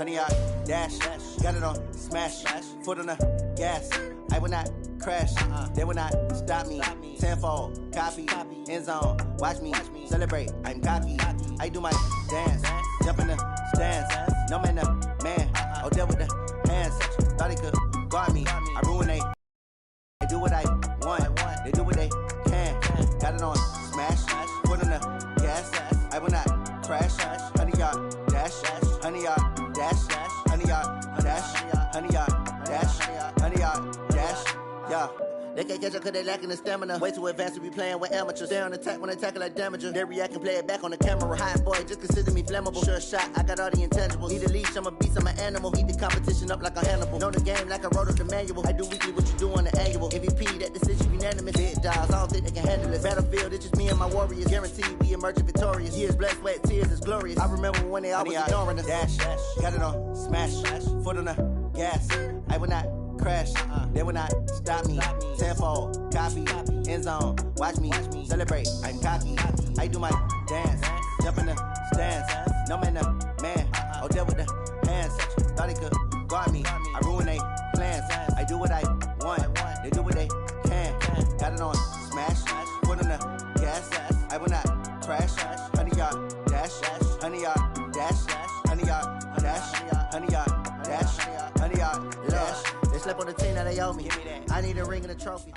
100-yard dash. Got it on smash. Foot on the gas. I will not crash. They will not stop me. Tenfold, copy, end zone. Watch me celebrate. I'm cocky. I do my dance. Jump in the stands. No man, the man. Oh, deal with the hands. Thought he could guard me. I ruin they. They do what I want. They do what they can. Got it on smash. Foot on the gas. I will not crash. 100-yard dash. 100-yard dash. 100-yard dash. 100-yard dash. 100-yard dash. Yeah. They can't catch up cause they lacking the stamina. Way too advanced to be playing with amateurs. Stay on attack when they tackle like damager. They react and play it back on the camera. Hot boy, just consider me flammable. Sure shot, I got all the intangibles. Need a leash, I'm a beast, I'm an animal. Eat the competition up like a Hannibal. Know the game like I wrote up the manual. I do weekly what you do on the annual. MVP, that decision unanimous. Big dials, I don't think they can handle it. Battlefield, it's just me and my warriors. Guaranteed we emerging victorious. Years, blood, sweat, tears, it's glorious. I remember when they always ignoring us. Dash, got it on smash. Foot on the gas. I will not crash. They will not stop me. Tenfold, copy, end zone. Watch me celebrate. I'm cocky. I do my dance. Jump in the stands. No man, the man. Oh, deal with the hands. Thought he could guard me. I ruin they plans. I do what I want. They do what they can. Got it on smash. Foot on the gas. I will not crash. 100-yard dash. 100-yard dash. 100-yard dash. 100-yard dash. 100-yard dash. They slept on the team that they owe me. I need a ring and a trophy.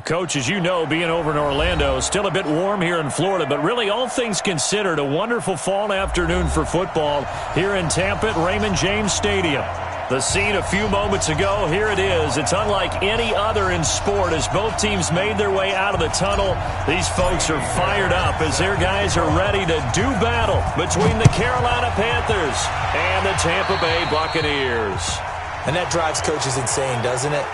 Coach, as you know, being over in Orlando, still a bit warm here in Florida, but really all things considered, a wonderful fall afternoon for football here in Tampa at Raymond James Stadium. The scene a few moments ago, here it is. It's unlike any other in sport as both teams made their way out of the tunnel. These folks are fired up as their guys are ready to do battle between the Carolina Panthers and the Tampa Bay Buccaneers. And that drives coaches insane, doesn't it?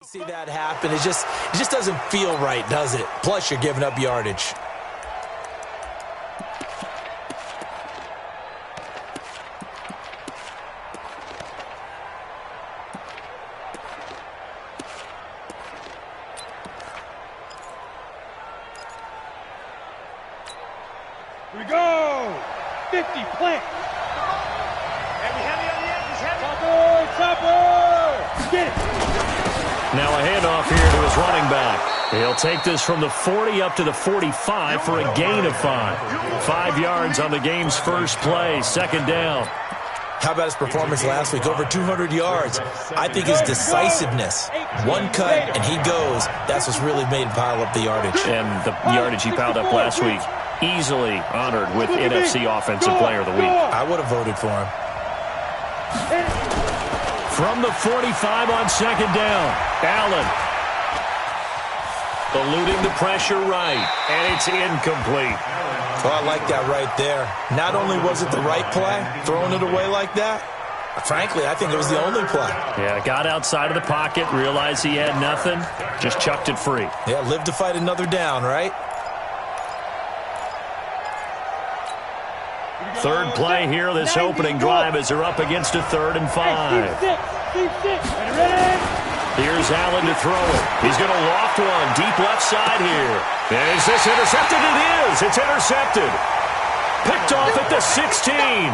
See that happen. It just doesn't feel right, does it? Plus, you're giving up yardage. Here we go. 50 plant. Heavy on the edge. He's heavy. Chopper. Get it. Now a handoff here to his running back. He'll take this from the 40 up to the 45 for a gain of 5. 5 yards on the game's first play, second down. How about his performance last week? Over 200 yards. I think his decisiveness, one cut and he goes, that's what's really made him pile up the yardage. And the yardage he piled up last week, easily honored with NFC Offensive Player of the Week. I would have voted for him. From the 45 on second down, Allen eluding the pressure right, and it's incomplete. Oh, I like that right there. Not only was it the right play, throwing it away like that, frankly, I think it was the only play. Yeah, got outside of the pocket, realized he had nothing, just chucked it free. Yeah, live to fight another down, right? Third play here, this opening drive as they're up against a 3rd and 5. Here's Allen to throw it. He's going to loft one, deep left side here. And is this intercepted? It is. It's intercepted. Picked off at the 16.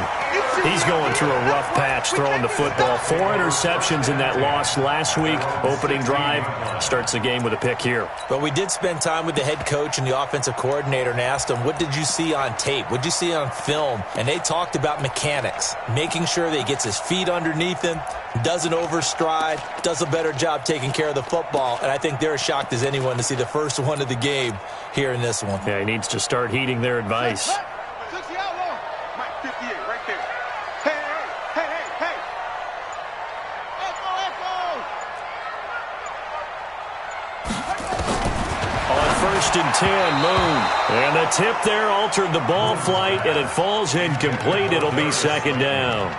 He's going through a rough patch throwing the football. 4 interceptions in that loss last week. Opening drive starts the game with a pick here. But we did spend time with the head coach and the offensive coordinator and asked them, what did you see on tape? What did you see on film? And they talked about mechanics, making sure that he gets his feet underneath him, doesn't overstride, does a better job taking care of the football. And I think they're as shocked as anyone to see the first one of the game here in this one. Yeah, he needs to start heeding their advice. First and 10, Moon. And the tip there altered the ball flight, and it falls incomplete. It'll be second down.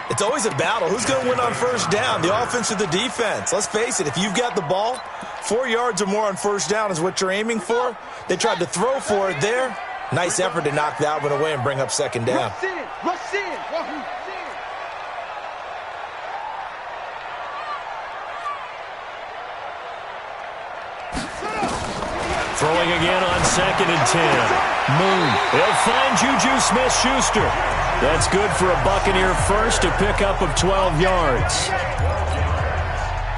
It's always a battle. Who's going to win on first down, the offense or the defense? Let's face it, if you've got the ball, 4 yards or more on first down is what you're aiming for. They tried to throw for it there. Nice effort to knock that one away and bring up second down. Rush in. Throwing again on 2nd and 10. Moon. He'll find Juju Smith-Schuster. That's good for a Buccaneer first, a pickup of 12 yards.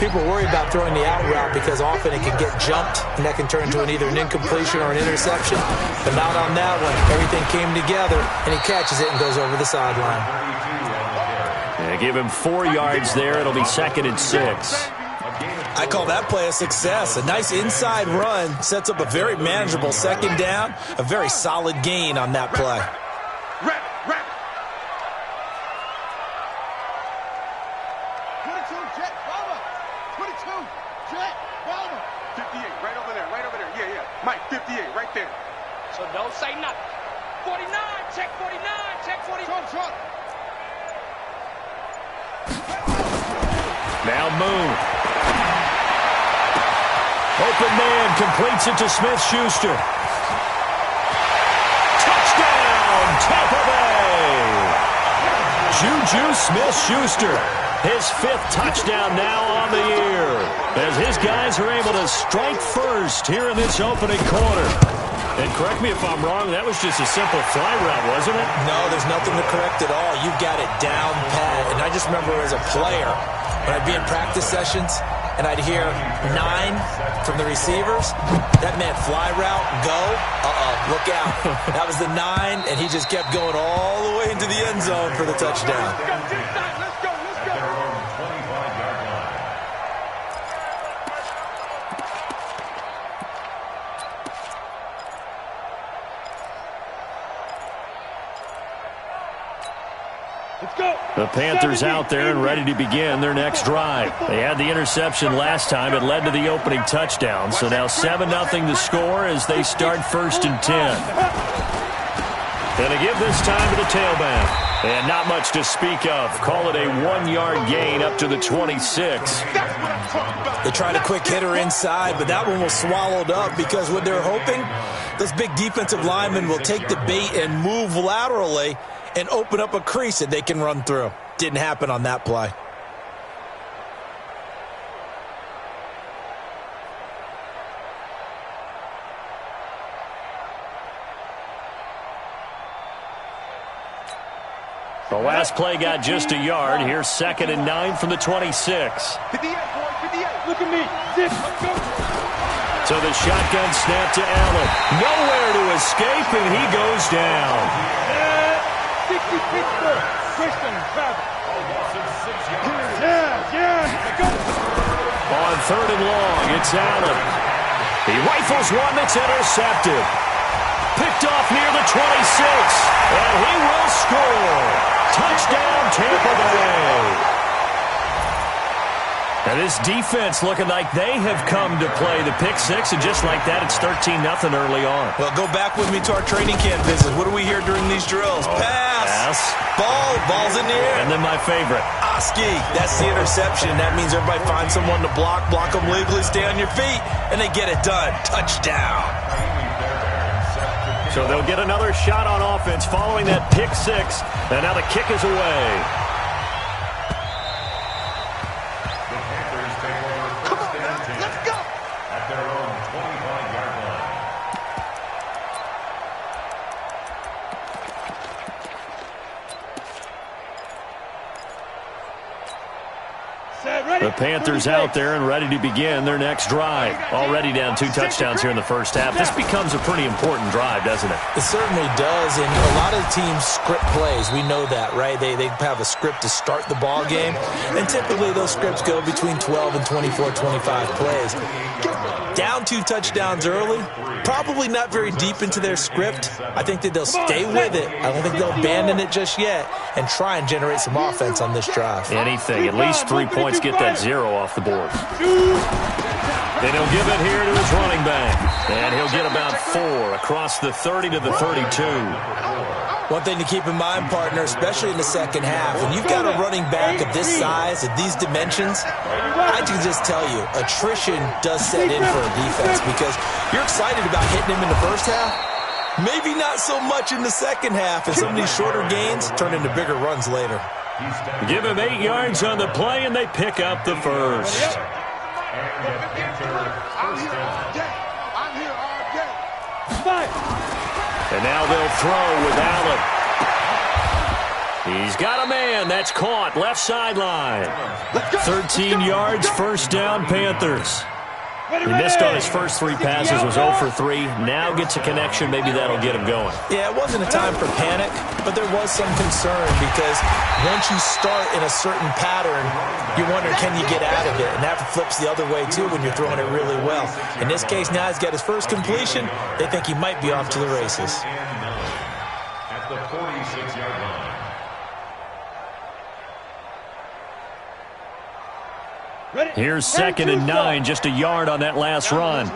People worry about throwing the out route because often it can get jumped, and that can turn into either an incompletion or an interception. But not on that one. Everything came together, and he catches it and goes over the sideline. Yeah, give him 4 yards there. It'll be 2nd and 6. I call that play a success. A nice inside run sets up a very manageable second down. A very solid gain on that play. Rap. 58, right over there. Yeah. Mike, 58, right there. So don't say nothing. 49, check 49. Short. Now Moon. Open man completes it to Smith-Schuster. Touchdown, Tampa Bay! Juju Smith-Schuster. His 5th touchdown now on the year, as his guys are able to strike first here in this opening quarter. And correct me if I'm wrong, that was just a simple fly route, wasn't it? No, there's nothing to correct at all. You've got it down pat. And I just remember as a player, when I'd be in practice sessions, and I'd hear 9 from the receivers, that meant fly route, go, look out. That was the 9, and he just kept going all the way into the end zone for the touchdown. Let's go. The Panthers out there and ready to begin their next drive. They had the interception last time. It led to the opening touchdown. So now 7-0 to score as they start 1st and 10. And they give this time to the tailback. And not much to speak of. Call it a 1-yard gain up to the 26. They tried a quick hitter inside, but that one was swallowed up because what they're hoping, those big defensive linemen will take the bait and move laterally and open up a crease that they can run through. Didn't happen on that play. The last play got just a yard. Here's 2nd and 9 from the 26. 58, boy, 58. Look at me. Let's go. So the shotgun snap to Allen. Nowhere to escape, and he goes down. 60 Pittsburgh. Christian travel. Yeah. Go. On 3rd and long, it's Allen. He rifles one that's intercepted. Picked off near the 26, and he will score. Touchdown, Tampa Bay. And this defense looking like they have come to play the pick 6, and just like that, it's 13-0 early on. Well, go back with me to our training camp visit. What do we hear during these drills? Pass. Ball's in the air. And then my favorite. Oski, that's the interception. That means everybody finds someone to block them legally, stay on your feet, and they get it done. Touchdown. So they'll get another shot on offense following that pick 6, and now the kick is away. The Panthers out there and ready to begin their next drive. Already down 2 touchdowns here in the first half. This becomes a pretty important drive, doesn't it? It certainly does, and a lot of teams script plays. We know that, right? They have a script to start the ball game, and typically those scripts go between 12 and 24, 25 plays. Down 2 touchdowns early, probably not very deep into their script. I think that they'll stay with it. I don't think they'll abandon it just yet and try and generate some offense on this drive. Anything, at least 3 points, get that 0 off the board. And he'll give it here to his running back. And he'll get about 4 across the 30 to the 32. One thing to keep in mind, partner, especially in the second half, when you've got a running back of this size, of these dimensions, I can just tell you, attrition does set in for a defense because you're excited about hitting him in the first half, Maybe not so much in the second half, and some of these shorter gains turn into bigger runs later. Give him 8 yards on the play, and they pick up the first. I'm here all day. And now they'll throw with Allen. He's got a man. That's caught. Left sideline. 13 yards, first down, Panthers. He missed on his first 3 passes, was 0 for 3. Now gets a connection. Maybe that'll get him going. Yeah, it wasn't a time for panic, but there was some concern because once you start in a certain pattern, you wonder, can you get out of it? And that flips the other way, too, when you're throwing it really well. In this case, now he's got his first completion. They think he might be off to the races. At the 46-yard line. Here's 2nd and 9, just a yard on that last run.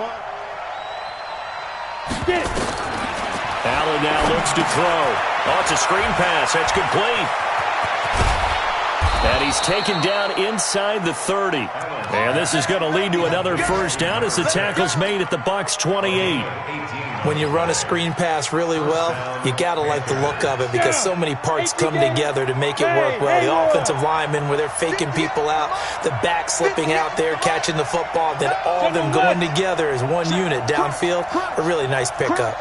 Allen now looks to throw. Oh, it's a screen pass. That's complete. And he's taken down inside the 30. And this is going to lead to another first down as the tackle's made at the Bucs 28. When you run a screen pass really well, you got to like the look of it because so many parts come together to make it work well. The offensive linemen, where they're faking people out, the back slipping out there, catching the football, then all of them going together as one unit downfield. A really nice pickup.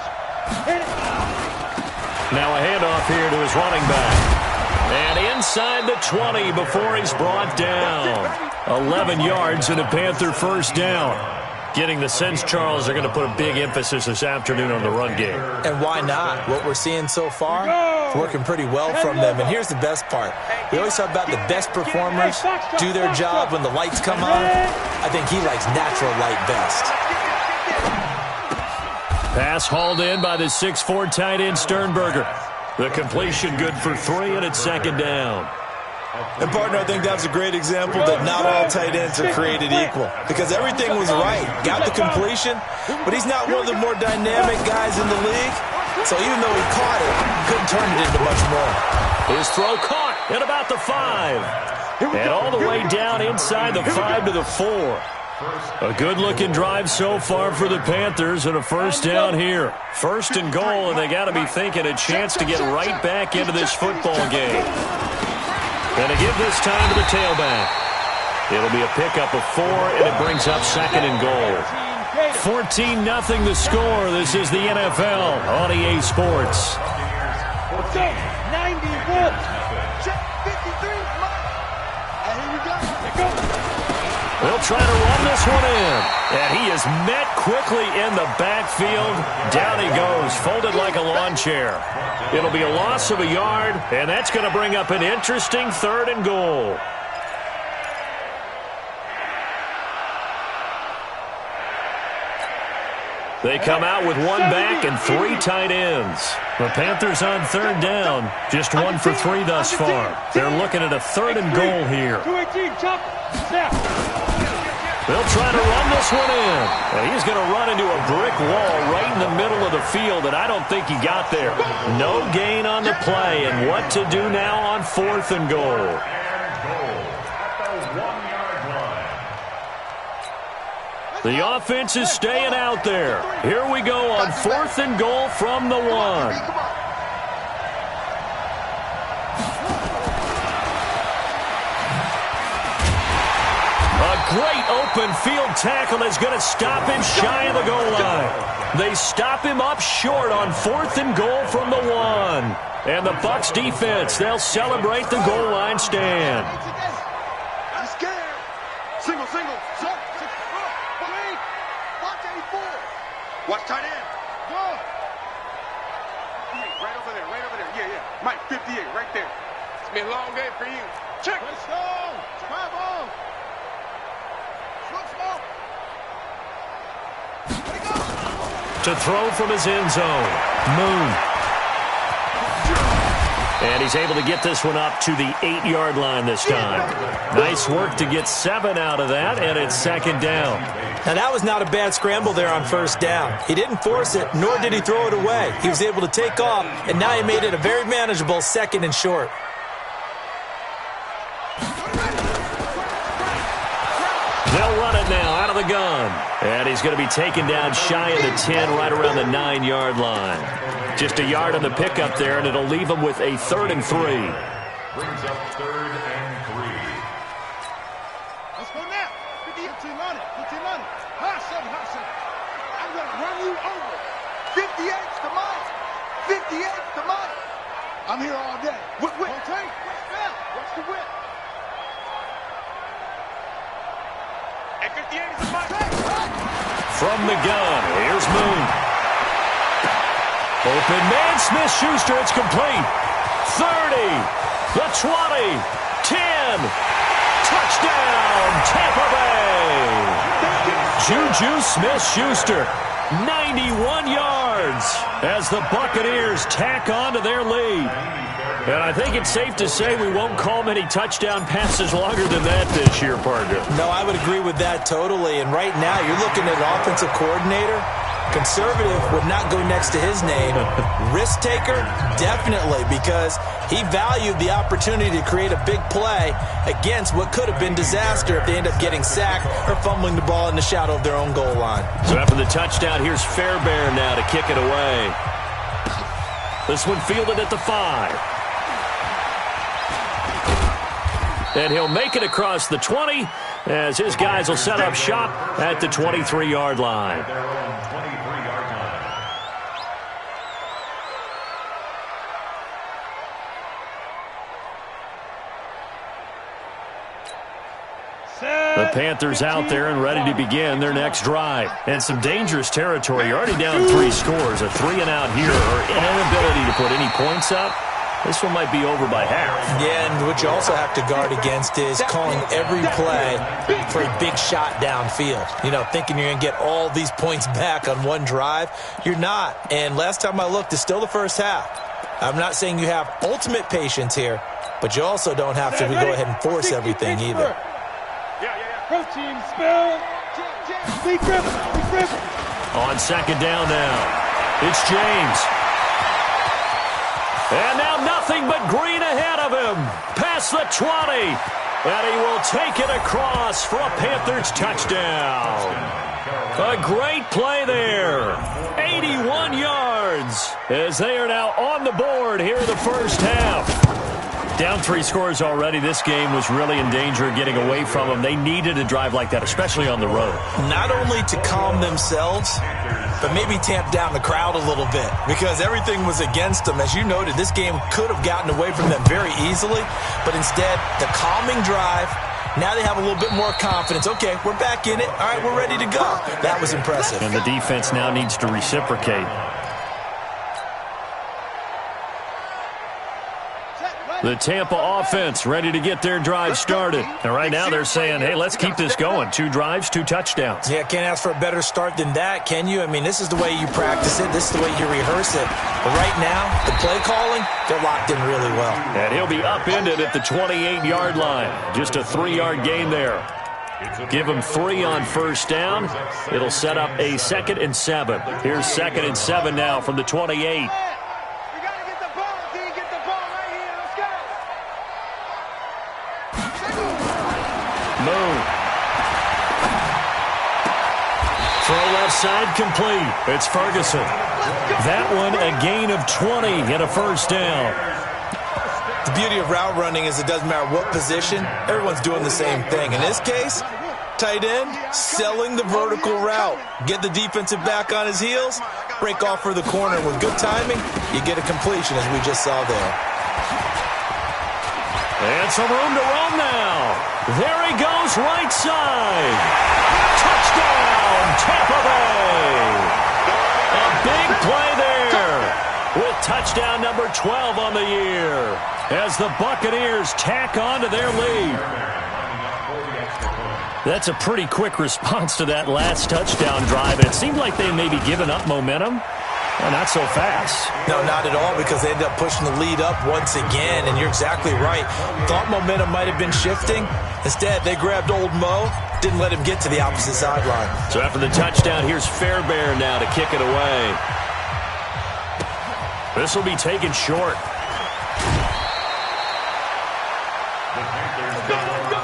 Now a handoff here to his running back. And inside the 20 before he's brought down. 11 yards and a Panther first down. Getting the sense, Charles, they're going to put a big emphasis this afternoon on the run game. And why not? What we're seeing so far, it's working pretty well from them. And here's the best part. We always talk about the best performers do their job when the lights come on. I think he likes natural light best. Pass hauled in by the 6'4" tight end Sternberger. The completion good for 3, and it's 2nd down. And, partner, I think that's a great example that not all tight ends are created equal because everything was right. Got the completion, but he's not one of the more dynamic guys in the league. So even though he caught it, couldn't turn it into much more. His throw caught at about the 5. And all the way down inside the 5 to the 4. A good-looking drive so far for the Panthers and a first down here. 1st and goal, and they got to be thinking a chance to get right back into this football game. And to give this time to the tailback. It'll be a pickup of 4, and it brings up 2nd and goal. 14-0 the score. This is the NFL on EA Sports. 91. Check 53. And here we go. They'll try to run this one in. And he is met quickly in the backfield. Down he goes, folded like a lawn chair. It'll be a loss of a yard, and that's going to bring up an interesting 3rd and goal. They come out with 1 back and 3 tight ends. The Panthers on 3rd down, just 1 for 3 thus far. They're looking at a 3rd and goal here. 218, chop, snap. They'll try to run this one in. And he's going to run into a brick wall right in the middle of the field, and I don't think he got there. No gain on the play, and what to do now on 4th and goal. The offense is staying out there. Here we go on 4th and goal from the 1. Great open field tackle is going to stop him shy of the goal line. They stop him up short on 4th and goal from the 1. And the Bucs defense, they'll celebrate the goal line stand. I'm scared. Single. Watch 84. Watch tight end. Go. Right over there. Yeah. Mike, 58, right there. It's been a long day for you. Check. Let's go. Bravo. To throw from his end zone. Moon. And he's able to get this one up to the 8-yard line this time. Nice work to get 7 out of that, and it's 2nd down. Now, that was not a bad scramble there on 1st down. He didn't force it, nor did he throw it away. He was able to take off, and now he made it a very manageable 2nd and short. They'll run it now out of the gun. And he's going to be taken down shy of the 10, right around the 9-yard line. Just a yard on the pickup there, and it'll leave him with a 3rd and 3. Brings up 3rd and 3. Let's go now. 50 on it. 50 on it. Hustle. I'm going to run you over. 58's the money. 58's the money. I'm here all day. Whip. Okay. What's the whip? At 58 is the money. From the gun, here's Moon. Open man, Smith-Schuster, it's complete. 30, the 20, 10, touchdown, Tampa Bay. Juju Smith-Schuster, 91 yards as the Buccaneers tack on to their lead. And I think it's safe to say we won't call many touchdown passes longer than that this year, partner. No, I would agree with that totally. And right now, you're looking at an offensive coordinator. Conservative would not go next to his name. Risk taker, definitely, because he valued the opportunity to create a big play against what could have been disaster if they end up getting sacked or fumbling the ball in the shadow of their own goal line. So after the touchdown, here's Fairbairn now to kick it away. This one fielded at the 5. And he'll make it across the 20 as his guys will set up shop at the 23-yard line. Their own 23-yard line. The Panthers out there and ready to begin their next drive. And some dangerous territory. You're already down 3 scores. A 3-and-out here or inability to put any points up. This one might be over by half. Yeah, and what you also have to guard against is calling every play for a big shot downfield. You know, thinking you're going to get all these points back on one drive. You're not. And last time I looked, it's still the first half. I'm not saying you have ultimate patience here, but you also don't have to go ahead and force everything either. Protein spill. Be driven. On 2nd down now, it's James. And now nothing but green ahead of him. Past the 20. And he will take it across for a Panthers touchdown. A great play there. 81 yards as they are now on the board here in the first half. Down 3 scores already. This game was really in danger of getting away from them. They needed a drive like that, especially on the road. Not only to calm themselves, but maybe tamp down the crowd a little bit because everything was against them. As you noted, this game could have gotten away from them very easily, but instead, the calming drive, now they have a little bit more confidence. Okay, we're back in it. All right, we're ready to go. That was impressive. And the defense now needs to reciprocate. The Tampa offense ready to get their drive started. And right now they're saying, hey, let's keep this going. 2 drives, 2 touchdowns. Yeah, can't ask for a better start than that, can you? I mean, this is the way you practice it. This is the way you rehearse it. But right now, the play calling, they're locked in really well. And he'll be upended at the 28-yard line. Just a 3-yard gain there. Give him 3 on first down. It'll set up a 2nd and 7. Here's 2nd and 7 now from the 28. Moon. Throw left side complete. It's Ferguson. That one a gain of 20 and a first down. The beauty of route running is it doesn't matter what position. Everyone's doing the same thing. In this case, tight end, selling the vertical route. Get the defensive back on his heels, break off for the corner. With good timing, you get a completion as we just saw there. And some room to run now. There he goes, right side. Touchdown, Tampa Bay. A big play there with touchdown number 12 on the year as the Buccaneers tack on to their lead. That's a pretty quick response to that last touchdown drive. And it seemed like they may be giving up momentum. Well, not so fast. No, not at all, because they ended up pushing the lead up once again, and you're exactly right. Thought momentum might have been shifting. Instead, they grabbed old Mo, didn't let him get to the opposite sideline. So after the touchdown, here's Fairbairn now to kick it away. This will be taken short. The Panthers go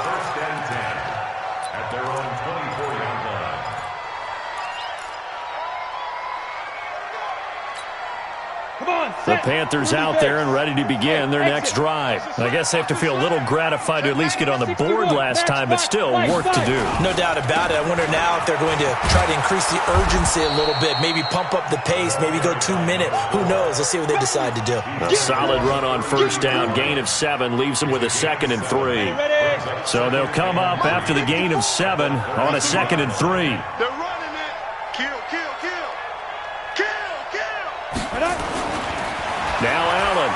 first and 10 at their own 24-yard line. The Panthers out there and ready to begin their next drive. I guess they have to feel a little gratified to at least get on the board last time, but still work to do. No doubt about it. I wonder now if they're going to try to increase the urgency a little bit, maybe pump up the pace, maybe go 2 minute. Who knows? Let's see what they decide to do. A solid run on first down. Gain of 7 leaves them with a 2nd and 3. So they'll come up after the gain of 7 on a 2nd and 3. They're running it. Kill, kill, kill. Kill, kill. Now Allen.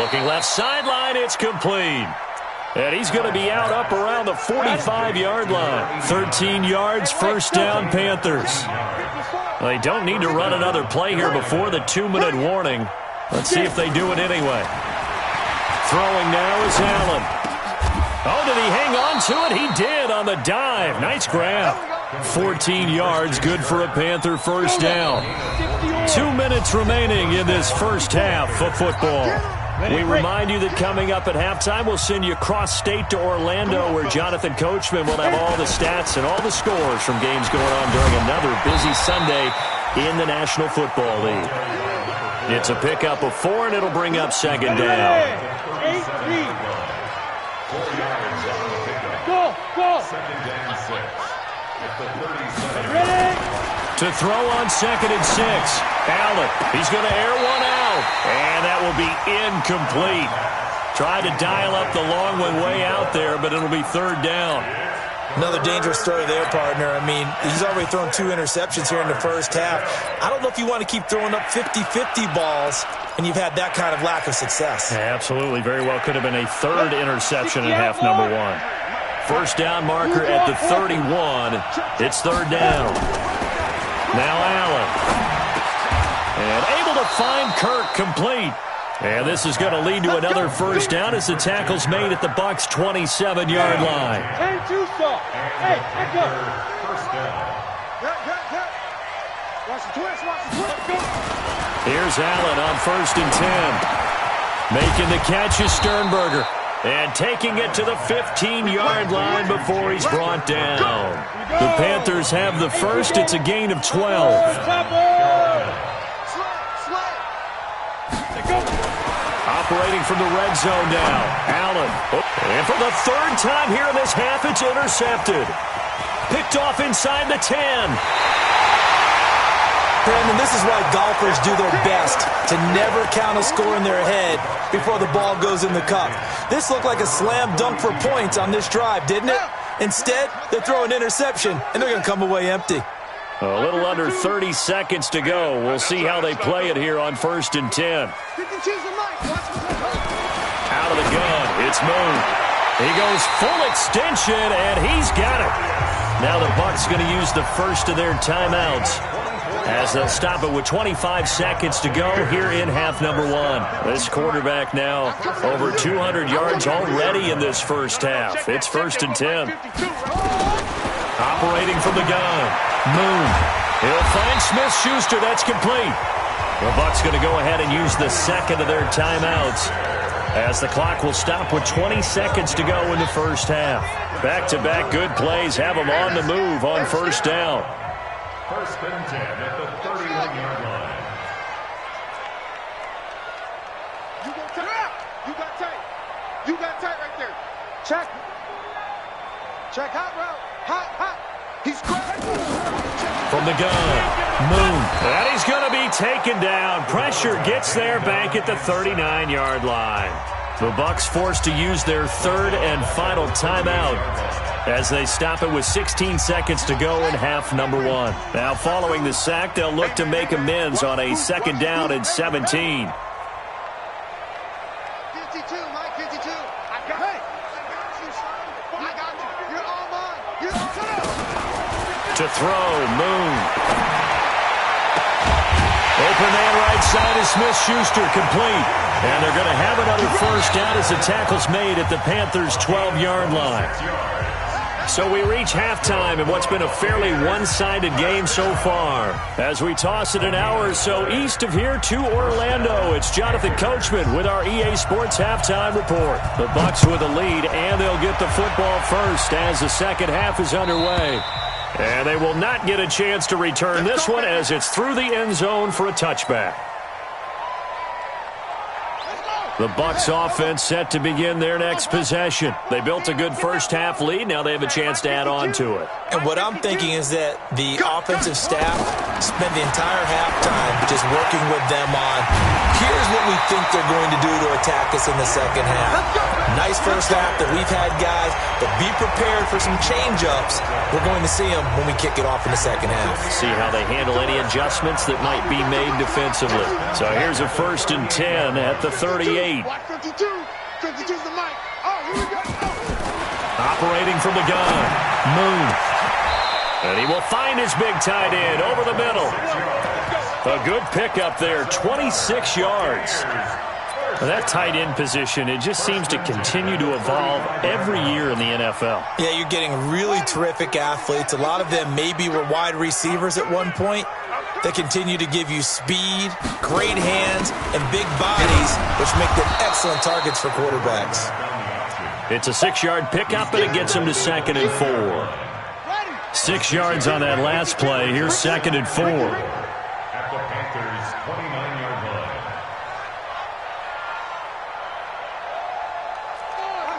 Looking left sideline, it's complete. And he's going to be out up around the 45-yard line. 13 yards, first down, Panthers. Well, they don't need to run another play here before the 2-minute warning. Let's see if they do it anyway. Throwing now is Allen. Oh, did he hang on to it? He did on the dive. Nice grab. 14 yards, good for a Panther first down. 2 minutes remaining in this first half of football. We remind you that coming up at halftime, we'll send you cross-state to Orlando, where Jonathan Coachman will have all the stats and all the scores from games going on during another busy Sunday in the National Football League. It's a pickup of 4, and it'll bring up second down. 8-3. 4 yards on the pickup. Go. Second down 6. At the 37. Ready? To throw on 2nd and 6. Allen, he's going to air one out. And that will be incomplete. Tried to dial up the long one way out there, but it'll be 3rd down. Another dangerous throw there, partner. I mean, he's already thrown 2 interceptions here in the first half. I don't know if you want to keep throwing up 50-50 balls when you've had that kind of lack of success. Yeah, absolutely. Very well could have been a 3rd interception in half number 1. First down marker at the 31. It's 3rd down. Now Allen. And able to find Kirk complete. And this is going to lead to another first down as the tackle's made at the Bucs' 27-yard line. 10-2 stop. Hey, back up. First down. Watch the twist, go. Here's Allen on 1st and 10. Making the catch is Sternberger. And taking it to the 15-yard line before he's brought down. The Panthers have the first. It's a gain of 12. Operating from the red zone now. Allen. And for the 3rd time here in this half, it's intercepted. Picked off inside the 10. Brandon, this is why golfers do their best to never count a score in their head before the ball goes in the cup. This looked like a slam dunk for points on this drive, didn't it? Instead, they throw an interception, and they're going to come away empty. A little under 30 seconds to go. We'll see how they play it here on 1st and 10. Out of the gun, it's Moon. He goes full extension, and he's got it. Now the Bucs going to use the first of their timeouts as they'll stop it with 25 seconds to go here in half number 1. This quarterback now over 200 yards already in this first half. It's 1st and 10. Operating from the gun, Moon. He'll find Smith-Schuster. That's complete. The Bucs going to go ahead and use the second of their timeouts as the clock will stop with 20 seconds to go in the first half. Back-to-back good plays have them on the move on first down. 1st and 10 at the 31-yard line. You got tight right there. Check. Hot route. Hot. He's cracked. From the gun, Moon. And he's going to be taken down. Pressure gets there back at the 39-yard line. The Bucs forced to use their 3rd and final timeout as they stop it with 16 seconds to go in half number 1. Now following the sack, they'll look to make amends on a 2nd down and 17. 52, Mike, 52. I got you, son. I got you. You're all mine. To throw, Moon. Open man right side is Smith-Schuster, complete. And they're going to have another first down as the tackle's made at the Panthers' 12-yard line. So we reach halftime in what's been a fairly one-sided game so far. As we toss it an hour or so east of here to Orlando, it's Jonathan Coachman with our EA Sports Halftime Report. The Bucs with a lead, and they'll get the football first as the second half is underway. And they will not get a chance to return this one as it's through the end zone for a touchback. The Bucs offense set to begin their next possession. They built a good first-half lead. Now they have a chance to add on to it. And what I'm thinking is that the offensive staff spent the entire halftime just working with them on, here's what we think they're going to do to attack us in the second half. Nice first half that we've had, guys, but be prepared for some change-ups. We're going to see them when we kick it off in the second half. See how they handle any adjustments that might be made defensively. So here's a 1st and 10 at the 38. 52. 52's the mic. Oh, here we go. Oh. Operating from the gun, Moon. And he will find his big tight end over the middle. A good pickup there, 26 yards. That tight end position, it just seems to continue to evolve every year in the NFL. Yeah, you're getting really terrific athletes. A lot of them maybe were wide receivers at one point. They continue to give you speed, great hands, and big bodies, which make them excellent targets for quarterbacks. It's a 6-yard pickup, and it gets him to 2nd and 4. 6 yards on that last play. Here's 2nd and 4. At the Panthers' 29-yard line.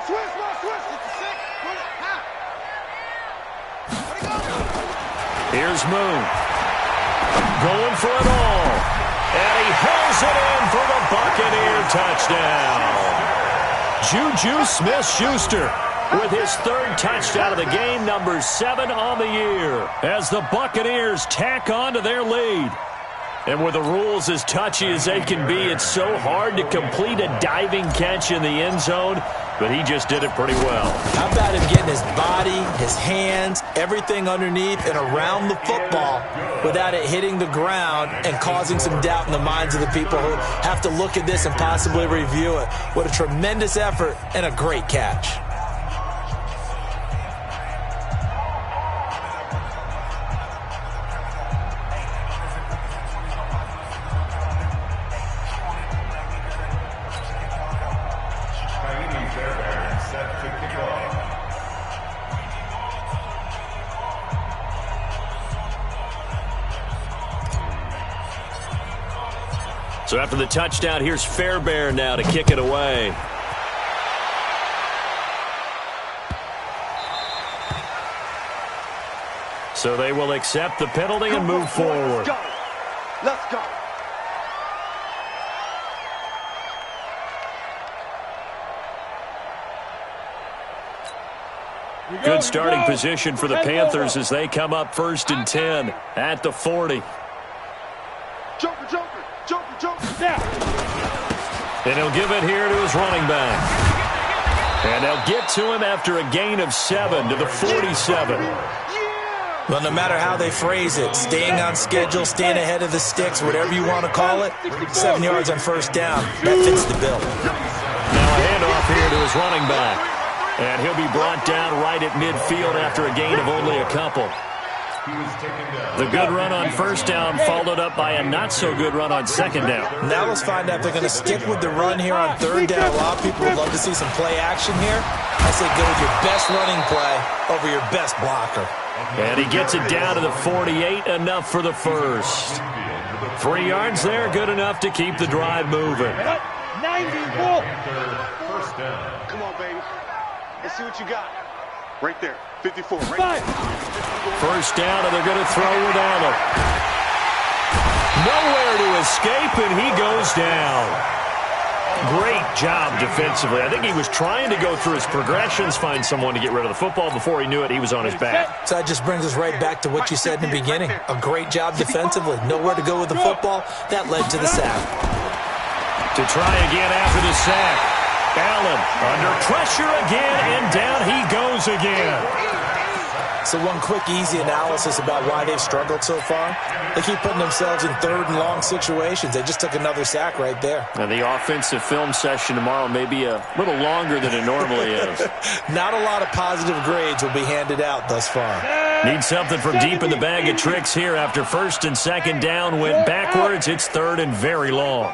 Switch. It's a 6. Put it. Ha. Here's Moon. Going for it all. And he hauls it in for the Buccaneer touchdown. Juju Smith-Schuster with his 3rd touchdown of the game, number 7 on the year, as the Buccaneers tack on to their lead. And with the rules as touchy as they can be, it's so hard to complete a diving catch in the end zone, but he just did it pretty well. How about him getting his body, his hands, everything underneath and around the football without it hitting the ground and causing some doubt in the minds of the people who have to look at this and possibly review it. What a tremendous effort and a great catch. So after the touchdown, here's Fairbairn now to kick it away. So they will accept the penalty and move forward. Let's go. Good starting position for the Panthers as they come up 1st and 10 at the 40. Joker. Now. And he'll give it here to his running back. And they'll get to him after a gain of 7 to the 47. Well, no matter how they phrase it, staying on schedule, staying ahead of the sticks, whatever you want to call it, 7 yards on 1st down, that fits the bill. Now a handoff here to his running back. And he'll be brought down right at midfield after a gain of only a couple. The good run on 1st down followed up by a not-so-good run on 2nd down. Now let's find out if they're going to stick with the run here on 3rd down. A lot of people would love to see some play action here. I say go with your best running play over your best blocker. And he gets it down to the 48, enough for the 1st. 3 yards there, good enough to keep the drive moving. 94. Come on, baby. Let's see what you got. Right there. 54. Right there. 1st down, and they're going to throw without him. Nowhere to escape, and he goes down. Great job defensively. I think he was trying to go through his progressions, find someone to get rid of the football. Before he knew it, he was on his back. So that just brings us right back to what you said in the beginning. A great job defensively. Nowhere to go with the football. That led to the sack. To try again after the sack. Allen under pressure again, and down he goes again. So one quick, easy analysis about why they've struggled so far. They keep putting themselves in 3rd and long situations. They just took another sack right there. And the offensive film session tomorrow may be a little longer than it normally is. Not a lot of positive grades will be handed out thus far. Need something from deep in the bag of tricks here after 1st and 2nd down went backwards. It's 3rd and very long.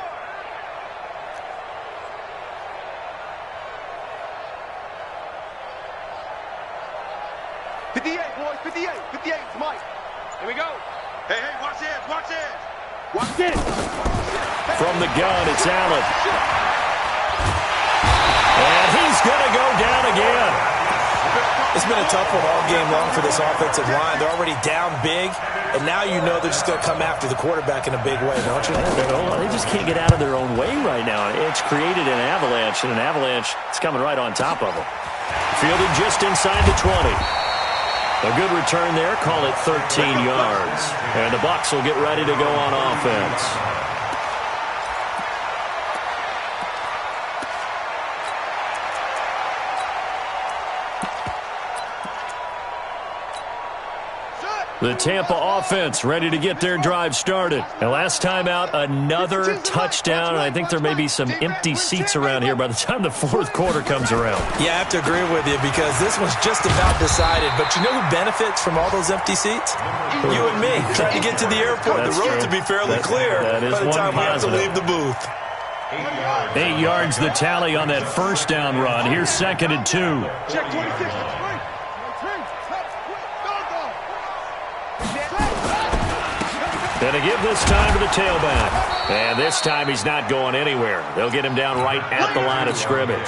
Here we go. Hey, watch this, watch this. Watch this. From the gun, it's Allen. And he's going to go down again. It's been a tough one all game long for this offensive line. They're already down big, and now you know they're just going to come after the quarterback in a big way, don't you? They just can't get out of their own way right now. It's created an avalanche, and an avalanche is coming right on top of them. Fielded just inside the 20. A good return there. Call it 13 yards. And the Bucs will get ready to go on offense. The Tampa offense ready to get their drive started. And last time out, another touchdown. And I think there may be some empty seats around here by the time the fourth quarter comes around. Yeah, I have to agree with you because this one's just about decided. But you know who benefits from all those empty seats? You and me, trying to get to the airport. The roads will be fairly clear by the time we have to leave the booth. 8 yards the tally on that first down run. Here's 2nd and 2. Check 26. And to give this time to the tailback. And this time he's not going anywhere. They'll get him down right at the line of scrimmage.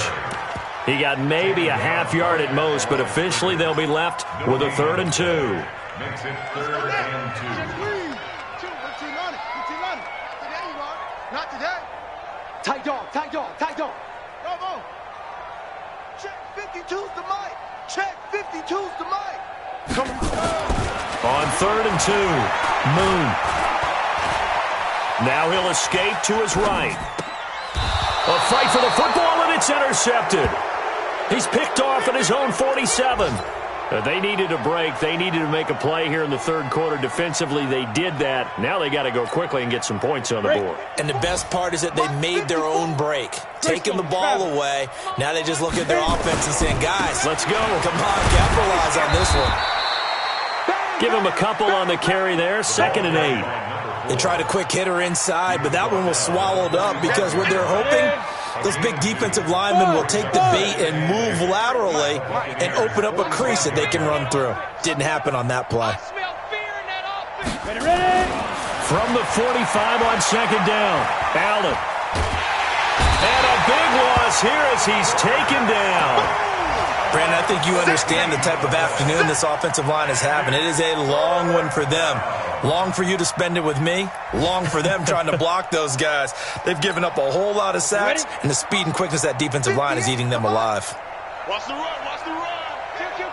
He got maybe a half yard at most, but officially they'll be left with a 3rd and 2. Makes it 3rd and 2. Today you are. Not today. Tight dog, tight dog, tight dog. Bravo. Check 52's the mic. Check 52's the mic. Come on. On 3rd and 2, Moon. Now he'll escape to his right. A fight for the football, and it's intercepted. He's picked off at his own 47. They needed a break. They needed to make a play here in the third quarter. Defensively, they did that. Now they got to go quickly and get some points on the board. And the best part is that they made their own break, taking the ball away. Now they just look at their offense and saying, guys, let's go. Come on, capitalize on this one. Give him a couple on the carry there. 2nd and 8. They tried a quick hitter inside, but that one was swallowed up because what they're hoping, those big defensive linemen will take the bait and move laterally and open up a crease that they can run through. Didn't happen on that play. From the 45 on 2nd down, Allen. And a big loss here as he's taken down. Brandon, I think you understand the type of afternoon this offensive line is having. It is a long one for them. Long for you to spend it with me. Long for them trying to block those guys. They've given up a whole lot of sacks, and the speed and quickness of that defensive line is eating them alive. Watch the run, watch the run.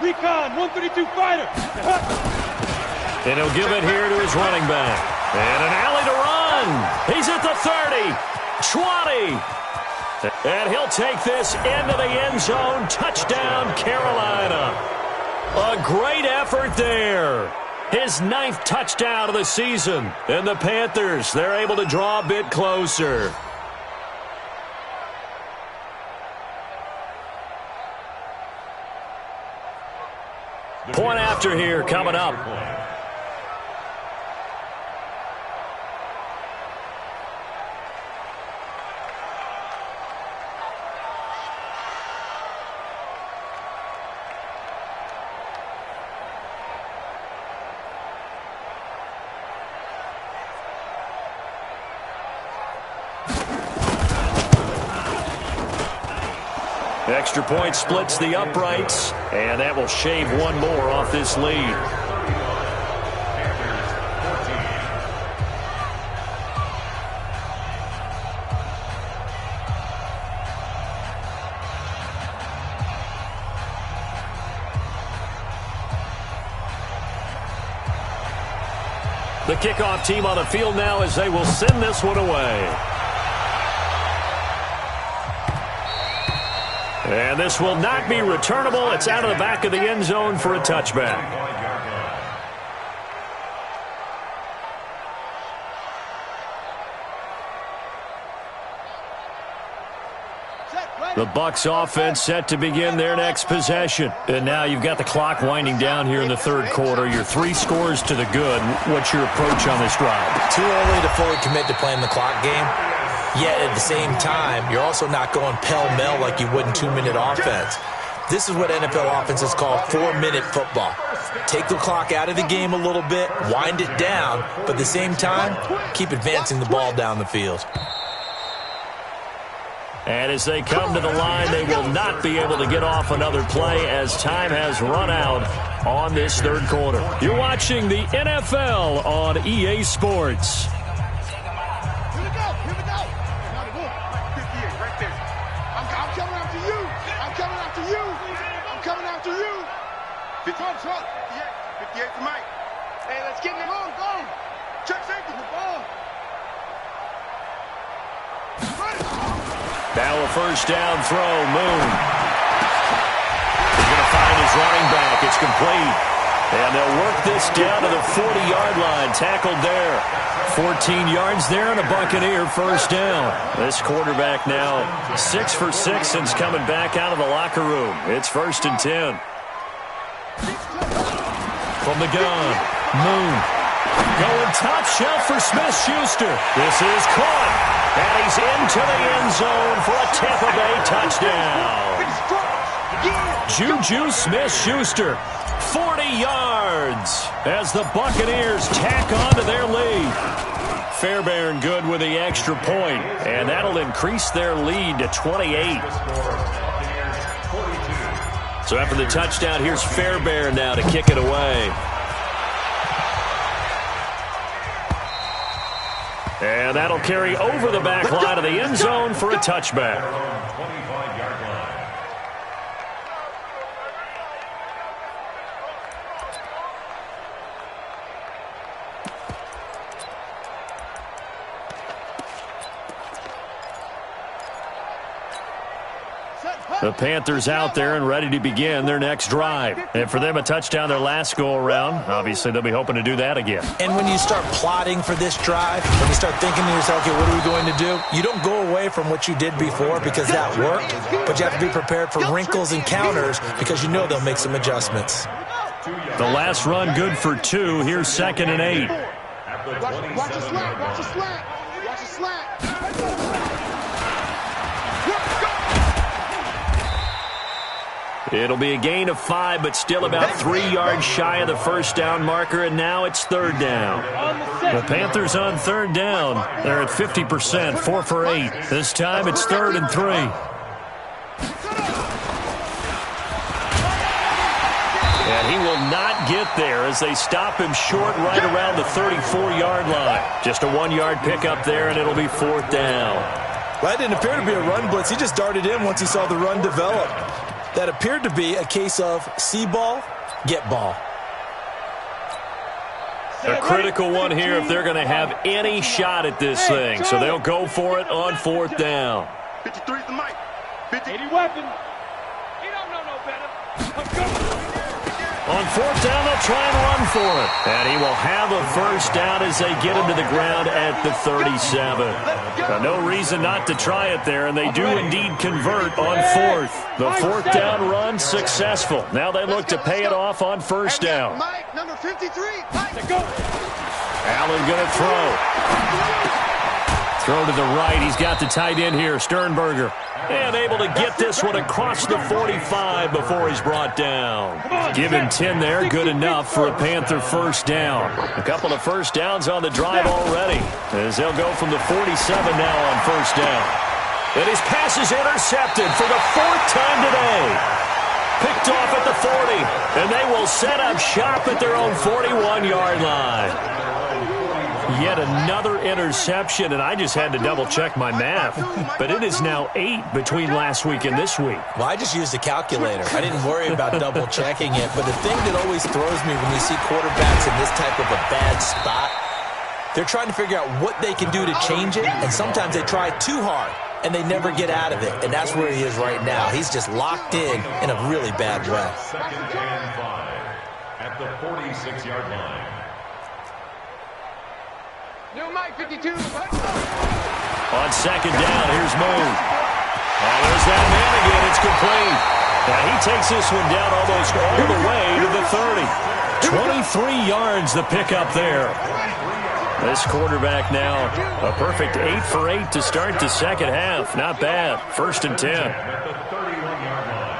Recon, 132 fighter. And he'll give it here to his running back. And an alley to run. He's at the 30, 20. And he'll take this into the end zone. Touchdown, Carolina. A great effort there. His 9th touchdown of the season. And the Panthers, they're able to draw a bit closer. Point after here coming up. Extra point splits the uprights, and that will shave one more off this lead. The kickoff team on the field now as they will send this one away. And this will not be returnable. It's out of the back of the end zone for a touchback. The Bucs offense set to begin their next possession. And now you've got the clock winding down here in the third quarter. You're 3 scores to the good. What's your approach on this drive? Too early to fully commit to playing the clock game. Yet at the same time, you're also not going pell-mell like you would in 2-minute offense. This is what NFL offenses call 4-minute football. take the clock out of the game a little bit, wind it down, but at the same time, keep advancing the ball down the field. And as they come to the line, they will not be able to get off another play as time has run out on this third quarter. You're watching the NFL on EA Sports. Here we go. Here we go. Now the boom. 58 right there. I'm coming after you. I'm coming after you. I'm coming after you. 58 to Mike. Hey, let's get him on. Go. Check safety. The ball. Now a first down throw. Moon. He's going to find his running back. It's complete. And they'll work this down to the 40-yard line. Tackled there. 14 yards there and a Buccaneer first down. This quarterback now 6 for 6 since coming back out of the locker room. It's 1st and 10. From the gun, Moon. Going top shelf for Smith-Schuster. This is caught. And he's into the end zone for a Tampa Bay touchdown. Juju Smith-Schuster, 40 yards as the Buccaneers tack on to their lead. Fairbairn good with the extra point, and that'll increase their lead to 28. So after the touchdown, here's Fairbairn now to kick it away. And that'll carry over the back line of the end zone for a touchback. The Panthers out there and ready to begin their next drive. And for them, a touchdown their last go-around. Obviously, they'll be hoping to do that again. And when you start plotting for this drive, when you start thinking to yourself, okay, what are we going to do? You don't go away from what you did before because that worked, but you have to be prepared for wrinkles and counters because you know they'll make some adjustments. The last run good for 2. Here's 2nd and 8. Watch the slant. Watch the slant. Watch the slant. It'll be a gain of 5, but still about 3 yards shy of the first down marker, and now it's 3rd down. The Panthers on 3rd down. They're at 50%, 4 for 8. This time it's 3rd and 3. And he will not get there as they stop him short right around the 34-yard line. Just a 1-yard pickup there, and it'll be 4th down. Well, that didn't appear to be a run blitz. He just darted in once he saw the run develop. That appeared to be a case of see ball, get ball. A critical one here if they're going to have any shot at this thing. So they'll go for it on 4th down. 53 to Mike. 80 weapon. He don't know no better. On 4th down, they'll try and run for it. And he will have a first down as they get him to the ground at the 37. No reason not to try it there, and they do indeed convert on 4th. The 4th down run successful. Now they look to pay it off on 1st down. Mike, number 53. Mike. Go. Allen going to throw. Throw to the right. He's got the tight end here, Sternberger. And able to get this one across the 45 before he's brought down. Give him 10 there. Good enough for a Panther first down. A couple of first downs on the drive already, as they'll go from the 47 now on 1st down. And his pass is intercepted for the 4th time today. Picked off at the 40. And they will set up shop at their own 41-yard line. Yet another interception, and I just had to double-check my math. But it is now 8 between last week and this week. Well, I just used a calculator. I didn't worry about double-checking it. But the thing that always throws me when you see quarterbacks in this type of a bad spot, they're trying to figure out what they can do to change it, and sometimes they try too hard, and they never get out of it. And that's where he is right now. He's just locked in a really bad way. 2nd and 5 at the 46-yard line. New Mike 52. On 2nd down, here's Moon. And there's that man again. It's complete. Now he takes this one down almost all the way to the 30. 23 yards the pickup there. This quarterback now a perfect 8 for 8 to start the second half. Not bad. 1st and 10. At the 31-yard line.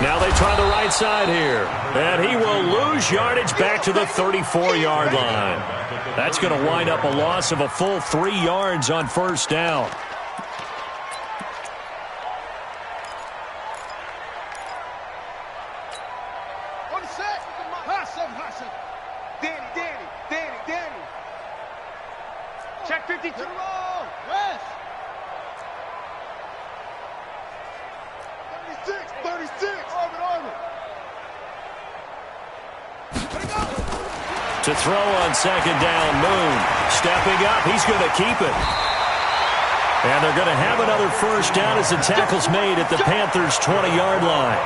Now they try the right side here. And he will lose yardage back to the 34-yard line. That's going to wind up a loss of a full 3 yards on first down. On set. Danny. Check 52. West. 36. Orbit. To throw on second down, Moon. Stepping up, he's going to keep it. And they're going to have another first down as the tackle's made at the Panthers' 20-yard line.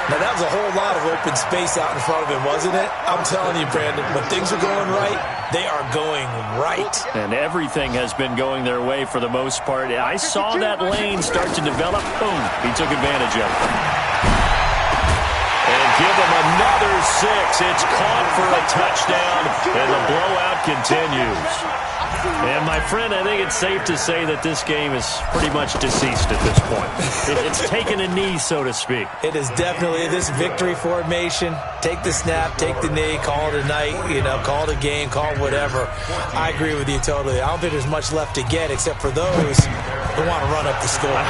Now, that was a whole lot of open space out in front of him, wasn't it? I'm telling you, Brandon, when things are going right, they are going right. And everything has been going their way for the most part. I saw that lane start to develop. Boom, he took advantage of it. And give them another 6. It's caught for a touchdown, and the blowout continues. And, my friend, I think it's safe to say that this game is pretty much deceased at this point. It's taken a knee, so to speak. It is definitely this victory formation. Take the snap, take the knee, call it a night, call it a game, call it whatever. I agree with you totally. I don't think there's much left to get except for those who want to run up the score.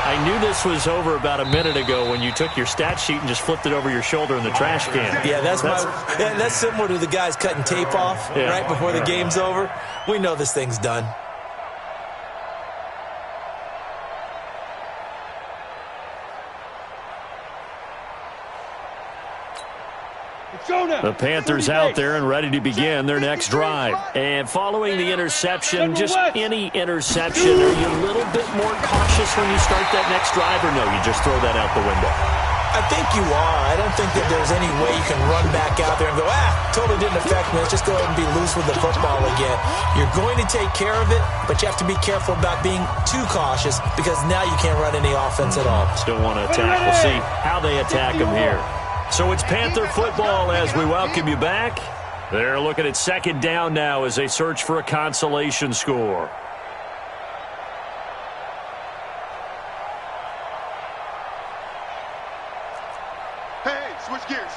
I knew this was over about a minute ago when you took your stat sheet and just flipped it over your shoulder in the trash can. Yeah, that's similar to the guys cutting tape off right before the game's over. We know this thing's done. The Panthers out there and ready to begin their next drive. And following the interception, just any interception, are you a little bit more cautious when you start that next drive, or no, you just throw that out the window? I think you are. I don't think that there's any way you can run back out there and go, totally didn't affect me. Let's just go ahead and be loose with the football again. You're going to take care of it, but you have to be careful about being too cautious because now you can't run any offense at all. Still want to attack. We'll see how they attack them here. So it's Panther football as we welcome you back. They're looking at second down now as they search for a consolation score. Hey, switch gears.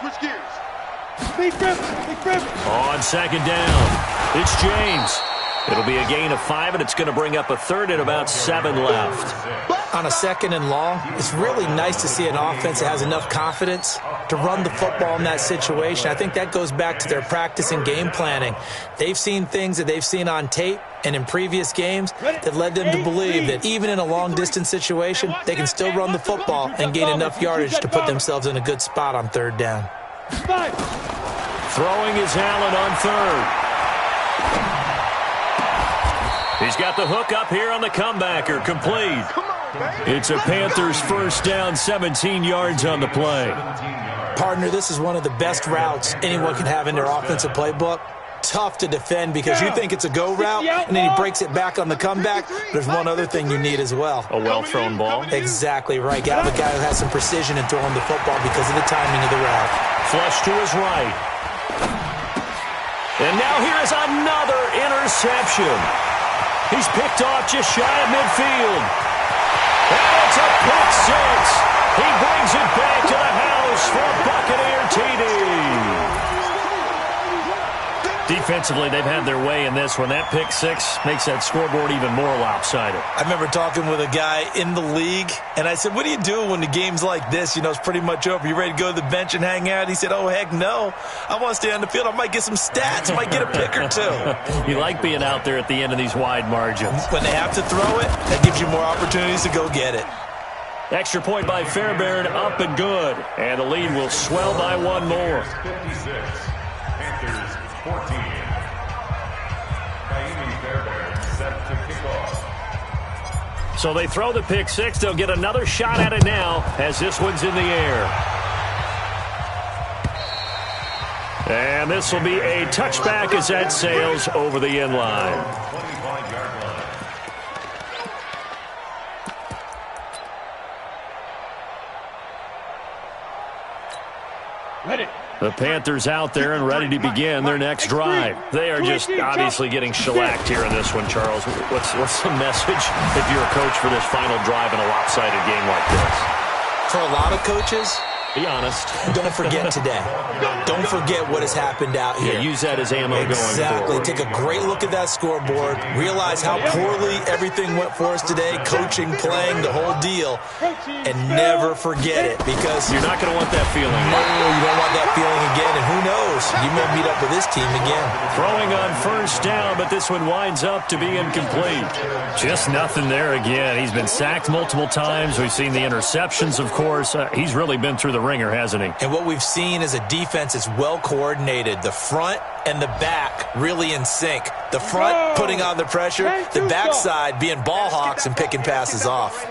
On second down, it's James. It'll be a gain of 5, and it's going to bring up a third and about 7 left. On a second and long, it's really nice to see an offense that has enough confidence to run the football in that situation. I think that goes back to their practice and game planning. They've seen things that they've seen on tape and in previous games that led them to believe that even in a long-distance situation, they can still run the football and gain enough yardage to put themselves in a good spot on third down. Throwing is Allen on third. He's got the hook up here on the comebacker, complete. It's a Panthers first down, 17 yards on the play. Partner, this is one of the best routes anyone can have in their offensive playbook. Tough to defend because you think it's a go route, and then he breaks it back on the comeback. There's one other thing you need as well. A well-thrown ball. Exactly right. Got a guy who has some precision in throwing the football because of the timing of the route. Flush to his right. And now here is another interception. He's picked off just shy of midfield. And it's a pick 6. He brings it back to the house for a Buccaneer TD. Defensively, they've had their way in this one. That pick 6 makes that scoreboard even more lopsided. I remember talking with a guy in the league, and I said, what do you do when the game's like this? It's pretty much over. You ready to go to the bench and hang out? He said, oh, heck no. I want to stay on the field. I might get some stats. I might get a pick or two. You like being out there at the end of these wide margins. When they have to throw it, that gives you more opportunities to go get it. Extra point by Fairbairn, up and good. And the lead will swell by one more. 56, Panthers 14. Fairbairn set to kick off. So they throw the pick 6. They'll get another shot at it now as this one's in the air. And this will be a touchback as that sails over the end line. 25-yard line. The Panthers out there and ready to begin their next drive. They are just obviously getting shellacked here in this one, Charles. What's the message if you're a coach for this final drive in a lopsided game like this? For a lot of coaches, Be honest. Don't forget today. Don't forget what has happened out here. Yeah, use that as ammo going forward. Exactly. Take a great look at that scoreboard. Realize how poorly everything went for us today. Coaching, playing, the whole deal. And never forget it, because you're not going to want that feeling. No, you don't want that feeling again. And who knows? You may meet up with this team again. Throwing on first down, but this one winds up to be incomplete. Just nothing there again. He's been sacked multiple times. We've seen the interceptions, of course. He's really been through the ringer, hasn't he? And what we've seen is a defense is well coordinated. The front and the back really in sync. The front putting on the pressure, the backside being ball hawks and picking passes off.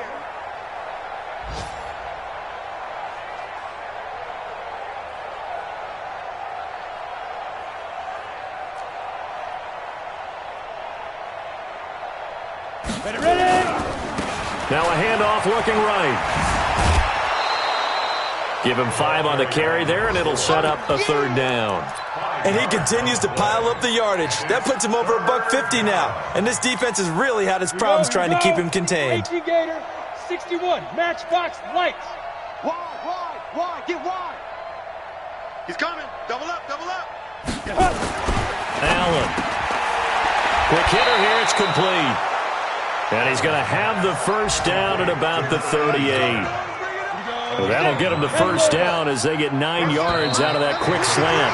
Now a handoff looking right. Give him 5 on the carry there, and it'll set up a third down. And he continues to pile up the yardage. That puts him over $150 now. And this defense has really had its problems trying to keep him contained. 61, matchbox lights. Wide, get wide. He's coming. Double up. Allen. Quick hitter here, it's complete. And he's going to have the first down at about the 38. Well, that'll get him the first down as they get 9 yards out of that quick slant.